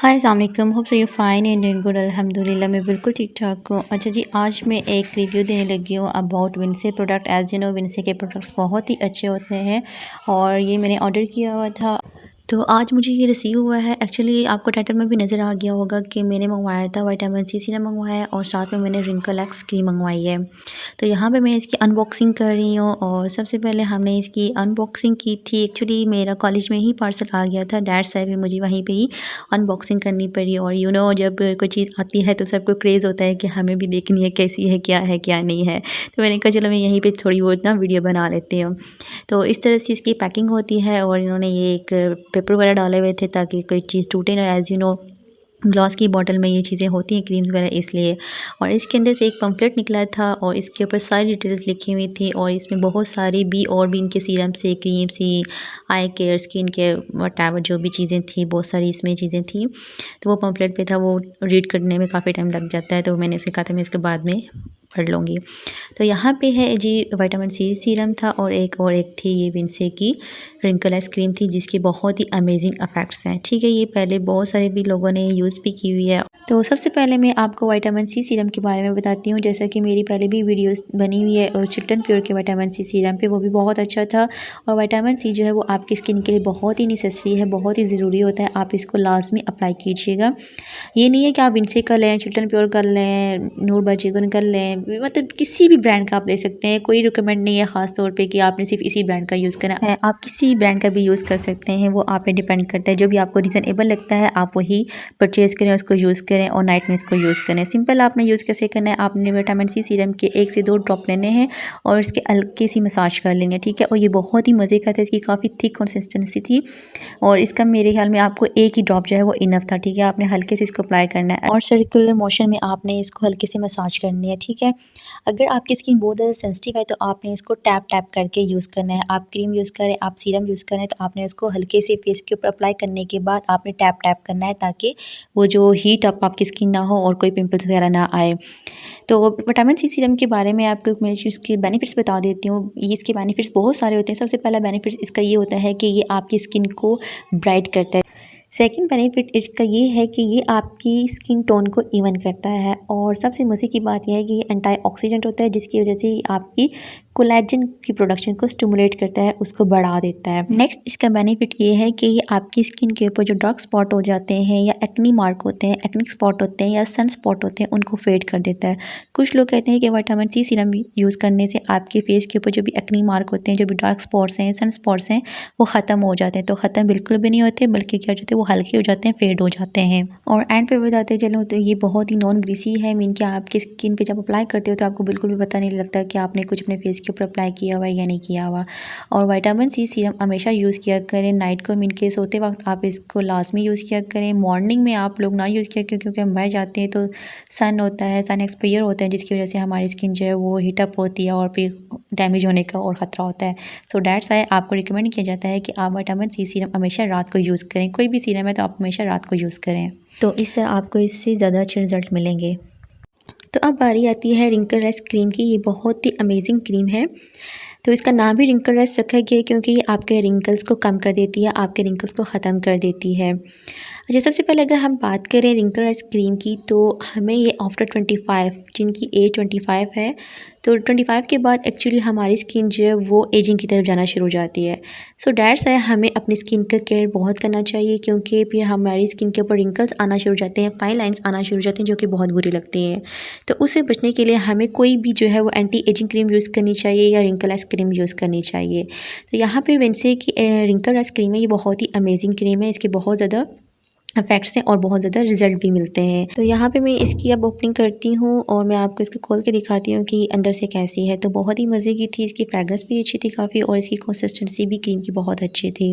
हाय अस्सलाम वालेकुम। Hope so you fine and doing good. अल्हम्दुलिल्लाह मैं बिल्कुल ठीक ठाक हूँ। अच्छा जी, आज मैं एक रिव्यू देने लगी हूँ अबाउट विंसे प्रोडक्ट। एज यू नो विंसे के प्रोडक्ट्स बहुत ही अच्छे होते हैं और ये मैंने ऑर्डर किया हुआ था, तो आज मुझे ये रिसीव हुआ है। एक्चुअली आपको टाइटल में भी नज़र आ गया होगा कि मैंने मंगवाया था विटामिन सी सीरम मंगवाया है और साथ में मैंने रिंकल एक्स क्रीम मंगवाई है। तो यहाँ पे मैं इसकी अनबॉक्सिंग कर रही हूँ और सबसे पहले हमने इसकी अनबॉक्सिंग की थी। एक्चुअली मेरा कॉलेज में ही पार्सल आ गया था, डैड साहब भी मुझे वहीं पे ही अनबॉक्सिंग करनी पड़ी। और यू नो जब कोई चीज़ आती है तो सबको क्रेज़ होता है कि हमें भी देखनी है कैसी है क्या नहीं है। तो मैंने कहा चलो मैं यहीं पे थोड़ी बहुत ना वीडियो बना लेती हूँ। तो इस तरह से इसकी पैकिंग होती है और इन्होंने ये एक पेपर वगैरह डाले हुए थे ताकि कोई चीज़ टूटे ना। एज़ यू नो ग्लास की बॉटल में ये चीज़ें होती हैं क्रीम्स वगैरह, इसलिए। और इसके अंदर से एक पम्फलेट निकला था और इसके ऊपर सारी डिटेल्स लिखी हुई थी और इसमें बहुत सारी बी इनके सीरम से क्रीम सी आई केयर स्किन के वटएवर जो भी चीज़ें थी, बहुत सारी इसमें चीज़ें थी। तो वो पम्फलेट पे था, वो रीड करने में काफ़ी टाइम लग जाता है, तो मैंने इससे कहा था मैं इसके बाद में पढ़ लूँगी। तो यहाँ पे है जी विटामिन सी सीरम था और एक थी ये विंसे की रिंकल आइस क्रीम थी जिसके बहुत ही अमेजिंग इफेक्ट्स हैं। ठीक है, ये पहले बहुत सारे भी लोगों ने यूज़ भी की हुई है। तो सबसे पहले मैं आपको विटामिन सी सीरम के बारे में बताती हूँ। जैसा कि मेरी पहले भी वीडियोस बनी हुई है और चिल्टन प्योर के विटामिन सी सीरम पे, वो भी बहुत अच्छा था। और विटामिन सी जो है वो आपकी स्किन के लिए बहुत ही नेसेसरी है, बहुत ही ज़रूरी होता है। आप इसको लाजमी अप्लाई कीजिएगा। ये नहीं है कि आप इनसे कर लें, चिल्टन प्योर कर लें, नूर बाजीगुन कर लें, मतलब किसी भी ब्रांड का आप ले सकते हैं। कोई रिकमेंड नहीं है ख़ास तौर पे कि आपने सिर्फ इसी ब्रांड का यूज़ करना है। आप किसी ब्रांड का भी यूज़ कर सकते हैं, वो आप पे डिपेंड करता है। जो भी आपको रीज़नेबल लगता है आप वही परचेज़ करें, उसको यूज़ करें और नाइट में इसको यूज़ करें। सिंपल आपने यूज़ कैसे करना है, आपने विटामिन सी सीरम के 1 से 2 ड्रॉप लेने हैं और इसके हल्की सी मसाज कर लेनी है। ठीक है, और ये बहुत ही मज़े का था, इसकी काफ़ी थिक कंसिस्टेंसी थी और इसका मेरे ख्याल में आपको एक ही ड्रॉप जो है वो इनफ था। ठीक है, आपने हल्के से इसको अप्लाई करना है और सर्कुलर मोशन में आपने इसको हल्के से मसाज करनी है। ठीक है, अगर आपकी स्किन बहुत ज़्यादा सेंसिटिव है तो आपने इसको टैप टैप करके यूज़ करना है। आप क्रीम यूज़ करें, आप सीरम यूज़ करें, तो आपने इसको हल्के से फेस के ऊपर अप्लाई करने के बाद आपने टैप टैप करना है ताकि वो जो हीट अप आपकी स्किन ना हो और कोई पिंपल्स वगैरह ना आए। तो विटामिन सी सीरम के बारे में आपको मैं इसके बेनिफिट्स बता देती हूँ। ये इसके बेनिफिट्स बहुत सारे होते हैं। सबसे पहला बेनिफिट्स इसका ये होता है कि ये आपकी स्किन को ब्राइट करता है। सेकंड बेनिफिट इसका ये है कि ये आपकी स्किन टोन को इवन करता है और सबसे मज़े की बात यह है कि ये एंटीऑक्सीडेंट होता है जिसकी वजह से आपकी कोलेजन की प्रोडक्शन को स्टिमुलेट करता है, उसको बढ़ा देता है। नेक्स्ट इसका बेनिफिट ये है कि ये आपकी स्किन के ऊपर जो डार्क स्पॉट हो जाते हैं या एक्नी मार्क होते हैं, एक्निक स्पॉट होते हैं या सन स्पॉट होते हैं, उनको फेड कर देता है। कुछ लोग कहते हैं कि विटामिन सी सीरम यूज़ करने से आपके फेस के ऊपर जो भी एक्नी मार्क होते हैं, जो भी डार्क स्पॉट्स हैं, सन स्पॉट्स हैं, वो ख़त्म हो जाते हैं। तो ख़त्म बिल्कुल भी नहीं होते, बल्कि क्या हो जाते हैं, वो हल्के हो जाते हैं, फेड हो जाते हैं। और एंड पे बताते चलो तो ये बहुत ही नॉन ग्रीसी है, मीन कि आपकी स्किन पे जब अप्लाई करते हो तो आपको बिल्कुल भी पता नहीं लगता कि आपने कुछ अपने फेस के ऊपर अप्लाई किया हुआ है या नहीं किया हुआ। और विटामिन सी सीरम हमेशा यूज़ किया करें नाइट को, मीन के सोते वक्त आप इसको लाजमी यूज़ किया करें। मॉर्निंग में आप लोग ना यूज़ किया करें क्योंकि हम बाहर जाते हैं तो सन होता है, सन एक्सपोजर होता है, जिसकी वजह से हमारी स्किन जो है वो हीटअप होती है और फिर डैमेज होने का और ख़तरा होता है। सो दैट्स व्हाई आपको रिकमेंड किया जाता है कि आप विटामिन सी सीरम हमेशा रात को यूज़ करें। कोई भी सीरम है तो आप हमेशा रात को यूज़ करें, तो इस तरह आपको इससे ज़्यादा अच्छे रिजल्ट मिलेंगे। तो अब बारी आती है रिंकल रेस क्रीम की। ये बहुत ही अमेजिंग क्रीम है। तो इसका नाम भी रिंकल रेस रखा गया है क्योंकि ये आपके रिंकल्स को कम कर देती है, आपके रिंकल्स को ख़त्म कर देती है। अच्छा, सबसे पहले अगर हम बात करें रिंकल रेस क्रीम की तो हमें ये आफ्टर 25, जिनकी एज 25 है, तो 25 के बाद एक्चुअली हमारी स्किन जो है वो एजिंग की तरफ जाना शुरू हो जाती है। सो दैट्स व्हाई हमें अपनी स्किन का केयर बहुत करना चाहिए क्योंकि फिर हमारी स्किन के ऊपर रिंकल्स आना शुरू हो जाते हैं, फाइन लाइंस आना शुरू हो जाते हैं जो कि बहुत बुरी लगती हैं। तो उससे बचने के लिए हमें कोई भी जो है वो एंटी एजिंग क्रीम यूज़ करनी चाहिए या रिंकल रेस क्रीम यूज़ करनी चाहिए। तो यहाँ पे विंसे की रिंकल रेस क्रीम है, ये बहुत ही अमेजिंग क्रीम है। इसके बहुत ज़्यादा इफेक्ट्स हैं और बहुत ज़्यादा रिजल्ट भी मिलते हैं। तो यहाँ पे मैं इसकी अब ओपनिंग करती हूँ और मैं आपको इसको खोल के दिखाती हूँ कि अंदर से कैसी है। तो बहुत ही मज़े की थी, इसकी फ्रेगरेंस भी अच्छी थी काफ़ी और इसकी कंसिस्टेंसी भी क्रीम की बहुत अच्छी थी।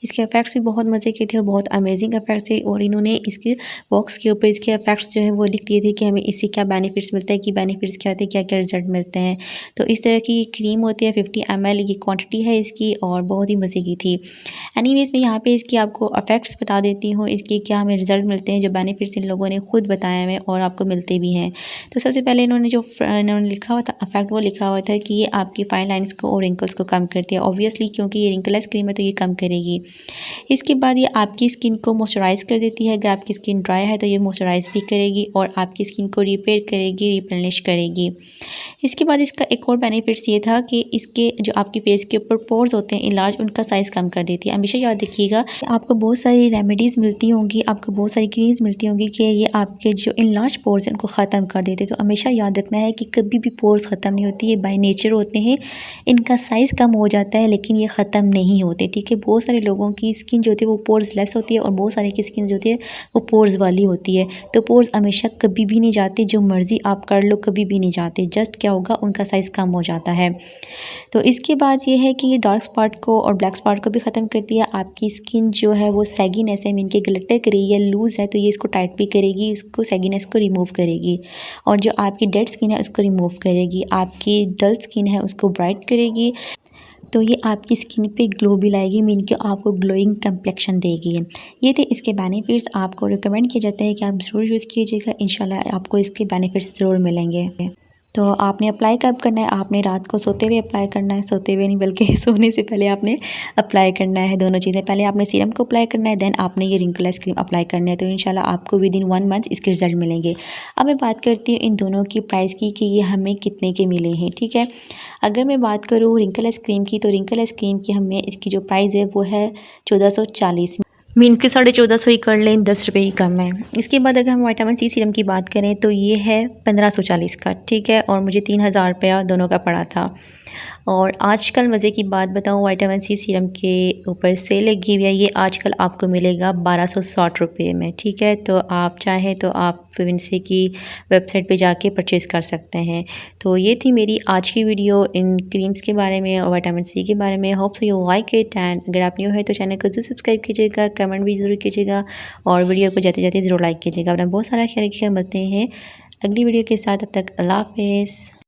इसके इफेक्ट्स भी बहुत मज़े के थे और बहुत अमेजिंग इफेक्ट्स थे और इन्होंने इसके बॉक्स के ऊपर इसके इफेक्ट्स जो है वो लिख दिए थे कि हमें इससे क्या बेनिफिट्स मिलता है, कि बेनिफिट्स क्या थे, क्या क्या रिजल्ट मिलते हैं। तो इस तरह की क्रीम होती है, 50 ml की क्वान्टिटी है इसकी और बहुत ही मज़े की थी। एनीवेज़ मैं यहाँ पे इसकी आपको इफेक्ट्स बता देती हूँ। इसके क्या हमें रिज़ल्ट मिलते हैं, जो बेनिफिट्स इन लोगों ने खुद बताए हुए और आपको मिलते भी हैं। तो सबसे पहले इन्होंने लिखा हुआ था इफेक्ट, वो लिखा हुआ था कि ये आपकी फाइन लाइन्स को और रिंकल्स को कम करती है। ऑब्वियसली क्योंकि ये रिंकलेस क्रीम है तो ये कम करेगी। इसके बाद ये आपकी स्किन को मॉइस्चराइज़ कर देती है। अगर आपकी स्किन ड्राई है तो ये मॉइस्चराइज़ भी करेगी और आपकी स्किन को रिपेयर करेगी, रिप्लेनिश करेगी। इसके बाद इसका एक और बेनिफिट्स ये था कि इसके जो आपकी फेस के ऊपर पोर्स होते हैं इनलार्ज, उनका साइज़ कम कर देती है। हमेशा याद रखिएगा, आपको बहुत सारी रेमेडीज़ मिलती होंगी, आपको बहुत सारी क्रीम्स मिलती होंगी कि ये आपके जो इनलार्ज पोर्स हैं उनको ख़त्म कर देते हैं। तो हमेशा याद रखना है कि कभी भी पोर्स ख़त्म नहीं होती, ये बाय नेचर होते हैं। इनका साइज़ कम हो जाता है लेकिन ये ख़त्म नहीं होते, ठीक है। बहुत सारे लोगों की स्किन जो होती है वो पोर्स लेस होती है और बहुत सारे की स्किन जो होती है वो पोर्स वाली होती है। तो पोर्स हमेशा कभी भी नहीं जाते, जो मर्ज़ी आप कर लो कभी भी नहीं जाते। जस्ट क्या होगा, उनका साइज़ कम हो जाता है। तो इसके बाद ये है कि ये डार्क स्पॉट को और ब्लैक स्पॉट को भी ख़त्म करती है। आपकी स्किन जो है वो सैगीनेस है, मीन के ग्लिटर कर रही है, लूज़ है, तो ये इसको टाइट भी करेगी, इसको सैगीनेस को रिमूव करेगी। और जो आपकी डेड स्किन है उसको रिमूव करेगी, आपकी डल स्किन है उसको ब्राइट करेगी। तो ये आपकी स्किन पे ग्लो भी लाएगी, मीन कि आपको ग्लोइंग कम्प्लेक्शन देगी। ये थे इसके बेनिफिट्स। आपको रिकमेंड किया जाता है कि आप ज़रूर यूज़ कीजिएगा, इंशाल्लाह आपको इसके बेनिफिट्स ज़रूर मिलेंगे। तो आपने अप्लाई कब करना है, आपने रात को सोते हुए अप्लाई करना है, सोते हुए नहीं बल्कि सोने से पहले आपने अप्लाई करना है। दोनों चीज़ें, पहले आपने सीरम को अप्लाई करना है, देन आपने ये रिंकलेस क्रीम अप्लाई करनी है। तो इंशाल्लाह आपको विद इन 1 मंथ इसके रिज़ल्ट मिलेंगे। अब मैं बात करती हूँ इन दोनों की प्राइस की कि ये हमें कितने के मिले हैं, ठीक है। अगर मैं बात करूँ रिंकलेस क्रीम की, तो रिंकलेस क्रीम की हमें इसकी जो प्राइस है वो है 1440, मीन्स के 1450 ही कर लें, 10 रुपये ही कम है। इसके बाद अगर हम विटामिन सी सीरम की बात करें तो ये है 1540 का, ठीक है। और मुझे 3000 रुपया दोनों का पड़ा था। और आजकल मज़े की बात बताऊँ, विटामिन सी सीरम के ऊपर सेल लगी हुई है। ये आजकल आपको मिलेगा 1260 रुपये में, ठीक है। तो आप चाहें तो आप विंसे की वेबसाइट पे जाके परचेज़ कर सकते हैं। तो ये थी मेरी आज की वीडियो इन क्रीम्स के बारे में और विटामिन सी के बारे में। Hope so you like it, and अगर आप न्यू है तो चैनल को ज़रूर सब्सक्राइब कीजिएगा, कमेंट भी ज़रूर कीजिएगा और वीडियो को जाते जाते ज़रूर लाइक कीजिएगा। अपना बहुत सारा ख्याल रखिएगा। मिलते हैं अगली वीडियो के साथ, तब तक अल्लाह हाफ़िज़।